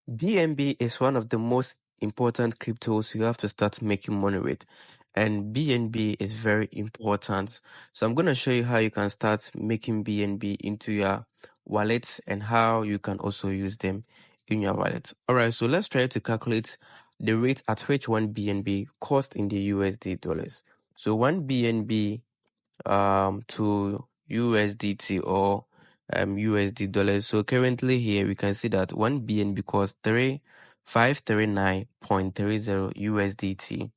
BNB is one of the most important cryptos you have to start making money with. And BNB is very important. So I'm going to show you how you can start making BNB into your wallet and how you can also use them in your wallet. All right, so let's try to calculate the rate at which one BNB cost in the USD dollars. So one BNB to USDT or USD dollars. So currently here we can see that one BNB costs 3539.30 USDT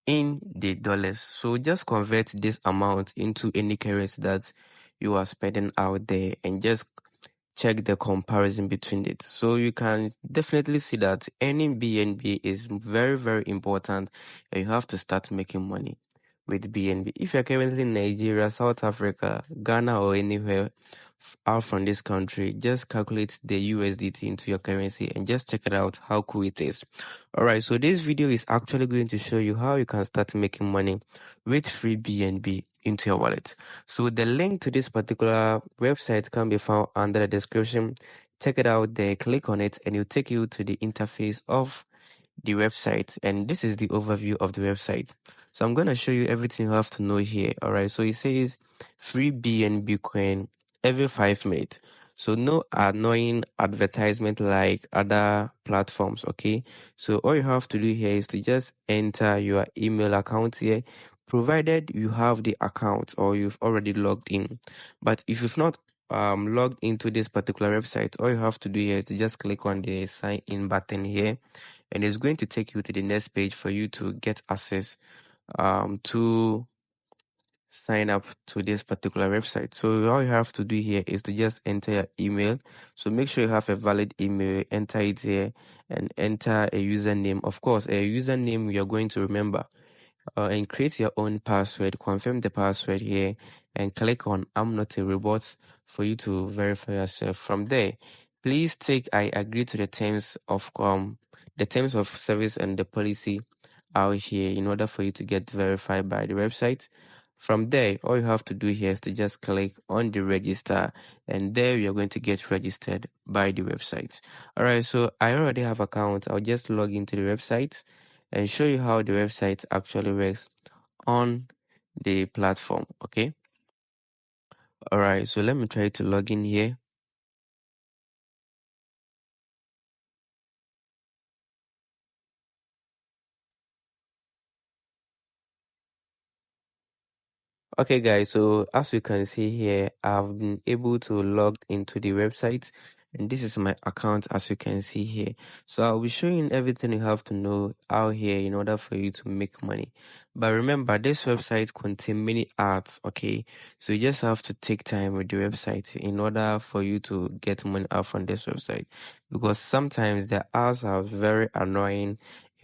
in the dollars. So just convert this amount into any currency that you are spending out there and just check the comparison between it. So you can definitely see that earning BNB is very, very important and you have to start making money with BNB. If you're currently in Nigeria, South Africa, Ghana, or anywhere out from this country, just calculate the USDT into your currency and just check it out how cool it is. Alright, so this video is actually going to show you how you can start making money with free BNB into your wallet. So the link to this particular website can be found under the description. Check it out there, click on it, and it'll take you to the interface of the website. And this is the overview of the website. So I'm going to show you everything you have to know here. All right. So it says free BNB coin every 5 minutes. So no annoying advertisement like other platforms. Okay. So all you have to do here is to just enter your email account here, provided you have the account or you've already logged in. But if you've not logged into this particular website, all you have to do here is to just click on the sign in button here, and it's going to take you to the next page for you to get access to sign up to this particular website. So all you have to do here is to just enter your email. So make sure you have a valid email, enter it here, and enter a username. Of course, a username you're going to remember. And create your own password, confirm the password here, and click on I'm not a robot for you to verify yourself. From there, please take I agree to the terms of service and the policy out here in order for you to get verified by the website. From there, all you have to do here is to just click on the register, and there you're going to get registered by the website. All right, so I already have account. I'll just log into the website and show you how the website actually works on the platform. Okay. All right, so let me try to log in here. Okay guys, so as you can see here, I've been able to log into the website, and this is my account as you can see here. So I'll be showing everything you have to know out here in order for you to make money. But remember, this website contains many ads, okay? So you just have to take time with the website in order for you to get money out from this website, because sometimes the ads are very annoying.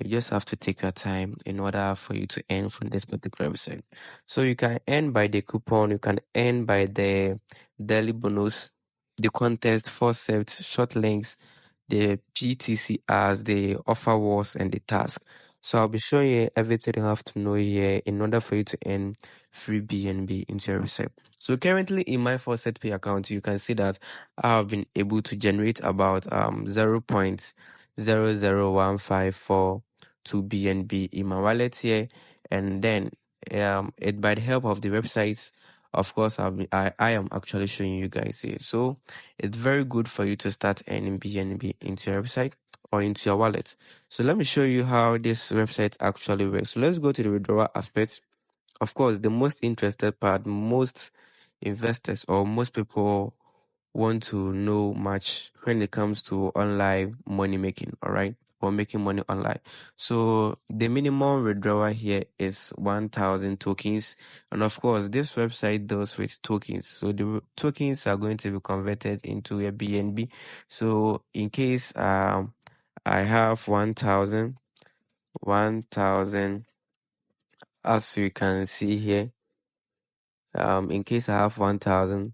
You just have to take your time in order for you to earn from this particular website. So you can earn by the coupon, you can earn by the daily bonus, the contest, forceps, short links, the PTCRs, the offer wars, and the task. So I'll be showing you everything you have to know here in order for you to earn free BNB into your website. So currently in my faucet pay account, you can see that I have been able to generate about 0.00154 BNB in my wallet here, and then it by the help of the websites, of course, I am actually showing you guys here. So it's very good for you to start earning BNB into your website or into your wallet. So let me show you how this website actually works. So let's go to the withdrawal aspect. Of course, the most interested part, most investors or most people want to know much when it comes to online money making, all right, or making money online. So the minimum withdrawal here is 1,000 tokens, and of course this website deals with tokens, so the tokens are going to be converted into a BNB. So in case I have 1,000, as you can see here, in case I have 1,000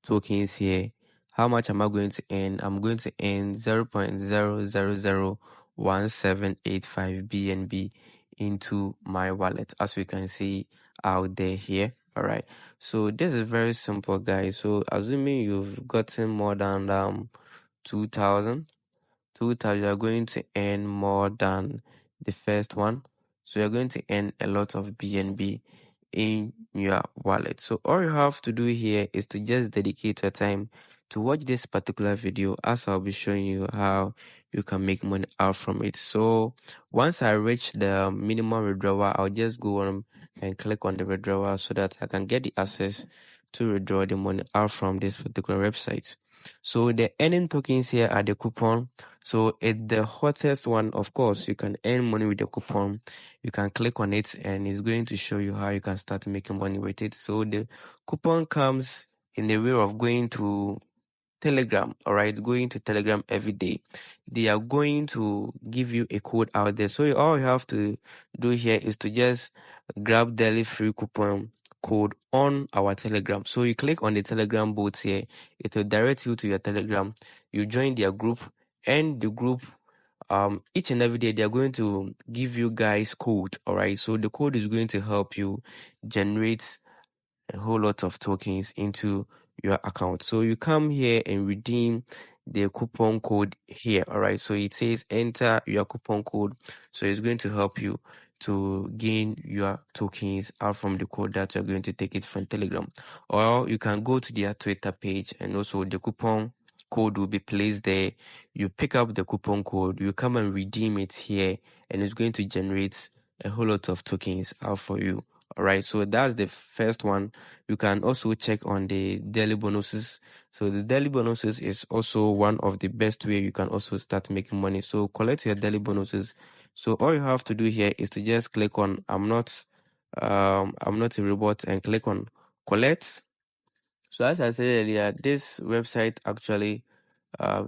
tokens here, how much am I going to earn? I'm going to earn 0.0001785 BNB into my wallet, as we can see out there here. All right, so this is very simple, guys. So assuming you've gotten more than 2,000 total you are going to earn more than the first one. So you're going to earn a lot of BNB in your wallet. So all you have to do here is to just dedicate your time to watch this particular video, as I'll be showing you how you can make money out from it. So once I reach the minimum withdrawal, I'll just go on and click on the withdrawal so that I can get the access to withdraw the money out from this particular website. So the earning tokens here are the coupon. So it's the hottest one. Of course, you can earn money with the coupon. You can click on it and it's going to show you how you can start making money with it. So the coupon comes in the way of going to Telegram, all right, going to Telegram every day. They are going to give you a code out there. So all you have to do here is to just grab daily free coupon code on our Telegram. So you click on the Telegram bot here. It will direct you to your Telegram. You join their group, and the group each and every day they are going to give you guys code, all right? So the code is going to help you generate a whole lot of tokens into your account. So you come here and redeem the coupon code here. All right. So it says enter your coupon code. So it's going to help you to gain your tokens out from the code that you're going to take it from Telegram. Or you can go to their Twitter page, and also the coupon code will be placed there. You pick up the coupon code, you come and redeem it here, and it's going to generate a whole lot of tokens out for you. All right, so that's the first one. You can also check on the daily bonuses. So the daily bonuses is also one of the best way you can also start making money. So collect your daily bonuses. So all you have to do here is to just click on I'm not a robot, and click on collect. So as I said earlier, this website actually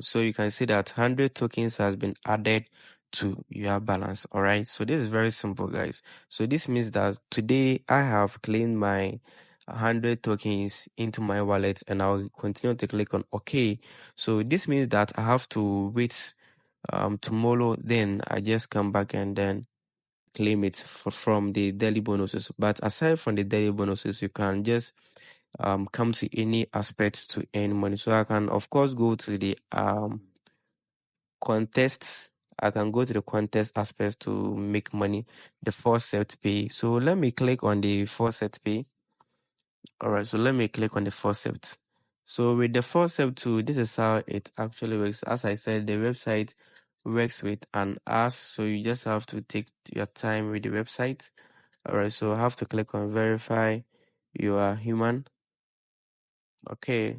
so you can see that 100 tokens has been added to your balance. All right. So this is very simple, guys. So this means that today I have claimed my 100 tokens into my wallet, and I'll continue to click on OK. So this means that I have to wait tomorrow. Then I just come back and then claim it from the daily bonuses. But aside from the daily bonuses, you can just come to any aspect to earn money. So I can of course go to the contests. I can go to the contest aspect to make money, the force set pay. So let me click on the force set pay. All right, so let me click on the force set. So with the force set tool, this is how it actually works. As I said, the website works with an ask, so you just have to take your time with the website. All right, so I have to click on verify you are human. Okay,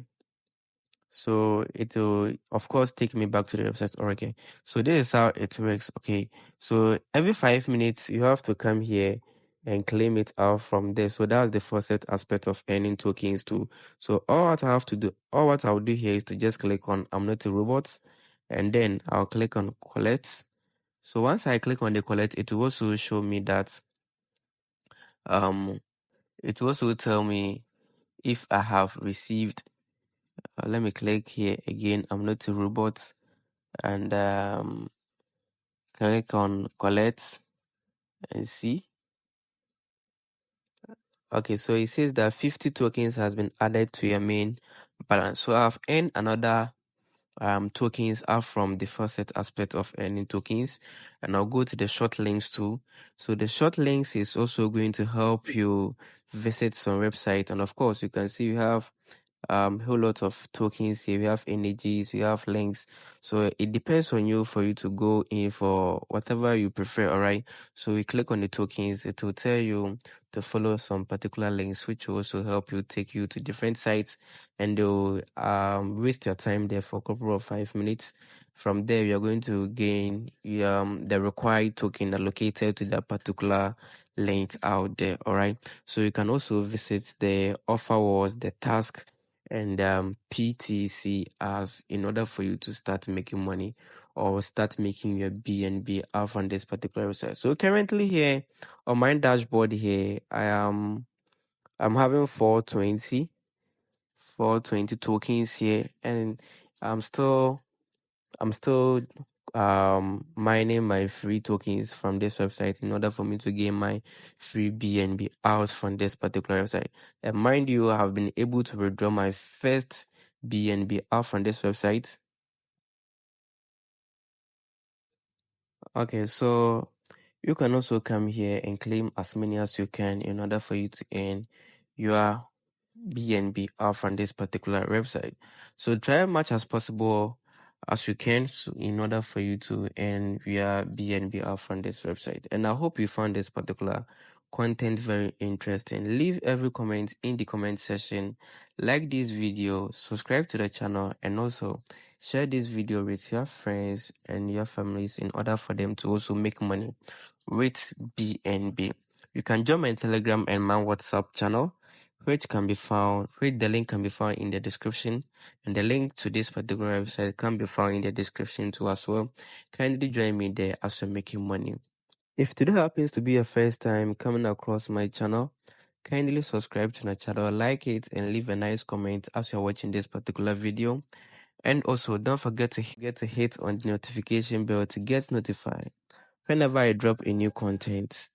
so it will of course take me back to the website. Okay, so this is how it works. Okay, so every 5 minutes you have to come here and claim it out from there. So that's the first aspect of earning tokens too. So all what I have to do, all what I'll do here is to just click on I'm not a robot, and then I'll click on collect. So once I click on the collect, it will also show me that it will also tell me if I have received. Let me click here again. I'm not a robot, and click on collect and see. Okay, so it says that 50 tokens has been added to your main balance. So I've earned another tokens out from the first set aspect of earning tokens, and I'll go to the short links too. So the short links is also going to help you visit some website, and of course you can see you have whole lot of tokens here. We have energies, we have links. So it depends on you for you to go in for whatever you prefer. All right. So you click on the tokens, it will tell you to follow some particular links, which will also help you take you to different sites, and they'll waste your time there for a couple of 5 minutes. From there, you're going to gain the required token allocated to that particular link out there. All right. So you can also visit the offer wars, the task, and PTC as in order for you to start making money or start making your BNB out on this particular website. So currently here on my dashboard here, I'm having 420 tokens here, and I'm still mining my free tokens from this website in order for me to gain my free BNB out from this particular website. And mind you, I have been able to withdraw my first BNB out from this website. Okay, so you can also come here and claim as many as you can in order for you to earn your BNB from this particular website. So try as much as possible as you can in order for you to earn your BNB from this website. And I hope you found this particular content very interesting. Leave every comment in the comment section, like this video, subscribe to the channel, and also share this video with your friends and your families in order for them to also make money with BNB. You can join my Telegram and my WhatsApp channel, which the link can be found in the description, and the link to this particular website can be found in the description too as well. Kindly join me there as we're making money. If today happens to be your first time coming across my channel, kindly subscribe to my channel, like it, and leave a nice comment as you're watching this particular video. And also, don't forget to hit on the notification bell to get notified whenever I drop a new content.